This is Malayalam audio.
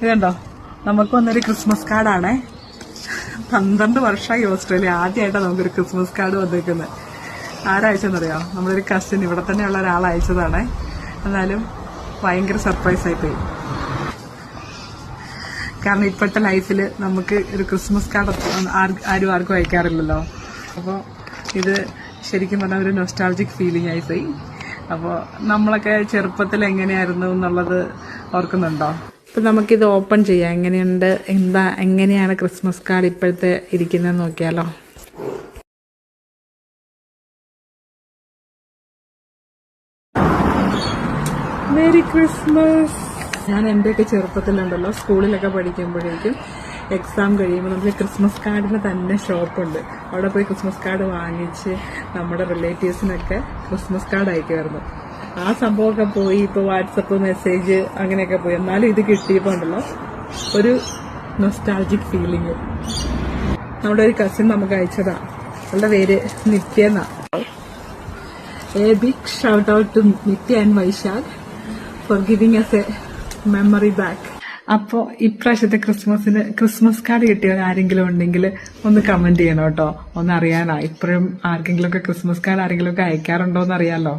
ഇതുണ്ടോ, നമുക്ക് വന്നൊരു ക്രിസ്മസ് കാർഡാണേ. 12 വർഷമായി ഓസ്ട്രേലിയ, ആദ്യമായിട്ടാണ് നമുക്കൊരു ക്രിസ്മസ് കാർഡ് വന്നിരിക്കുന്നത്. ആരയച്ചെന്നറിയോ? നമ്മളൊരു കസിൻ, ഇവിടെ തന്നെയുള്ള ഒരാൾ അയച്ചതാണേ. എന്നാലും ഭയങ്കര സർപ്രൈസ് ആയിപ്പോയി. കാരണം ഇപ്പോഴത്തെ ലൈഫിൽ നമുക്ക് ഒരു ക്രിസ്മസ് കാർഡ് ആർക്കും അയക്കാറില്ലല്ലോ. അപ്പോൾ ഇത് ശരിക്കും പറഞ്ഞാൽ ഒരു നൊസ്റ്റാൾജിക് ഫീലിംഗ് ആയിപ്പോയി. അപ്പോൾ നമ്മളൊക്കെ ചെറുപ്പത്തിൽ എങ്ങനെയായിരുന്നു എന്നുള്ളത് ഓർക്കുന്നുണ്ടോ? ഇപ്പം നമുക്കിത് ഓപ്പൺ ചെയ്യാം. എങ്ങനെയുണ്ട്, എങ്ങനെയാണ് ക്രിസ്മസ് കാർഡ് ഇപ്പോഴത്തെ ഇരിക്കുന്നതെന്ന് നോക്കിയാലോ. Merry Christmas. ഞാൻ എൻ്റെയൊക്കെ ചെറുപ്പത്തിലുണ്ടല്ലോ, സ്കൂളിലൊക്കെ പഠിക്കുമ്പോഴേക്കും എക്സാം കഴിയുമ്പോൾ നമുക്ക് ക്രിസ്മസ് കാർഡിന് തന്നെ ഷോപ്പുണ്ട്. അവിടെ പോയി ക്രിസ്മസ് കാർഡ് വാങ്ങിച്ച് നമ്മുടെ റിലേറ്റീവ്സിനൊക്കെ ക്രിസ്മസ് കാർഡ് അയക്കുമായിരുന്നു. ആ സംഭവമൊക്കെ പോയി ഇപ്പോൾ വാട്സപ്പ് മെസ്സേജ് അങ്ങനെയൊക്കെ പോയി. എന്നാലും ഇത് കിട്ടിയപ്പോൾ ഉണ്ടല്ലോ ഒരു നൊസ്റ്റാൾജിക് ഫീലിംഗ്. നമ്മുടെ ഒരു കസിൻ നമുക്ക് അയച്ചതാണ്. അവളുടെ പേര് നിത്യ എന്നാ. A big shout out to Nithya and Vaishakh for giving us a memory back. അപ്പോൾ ഇപ്രാവശ്യത്തെ ക്രിസ്മസിന് ക്രിസ്മസ് കാർഡ് കിട്ടിയവർ ആരെങ്കിലും ഉണ്ടെങ്കിൽ ഒന്ന് കമന്റ് ചെയ്യണം കേട്ടോ. ഒന്ന് അറിയാനാ. ഇപ്പോഴും ആർക്കെങ്കിലും ഒക്കെ ക്രിസ്മസ് കാർഡ് ആരെങ്കിലും ഒക്കെ അയക്കാറുണ്ടോ എന്ന് അറിയാലോ.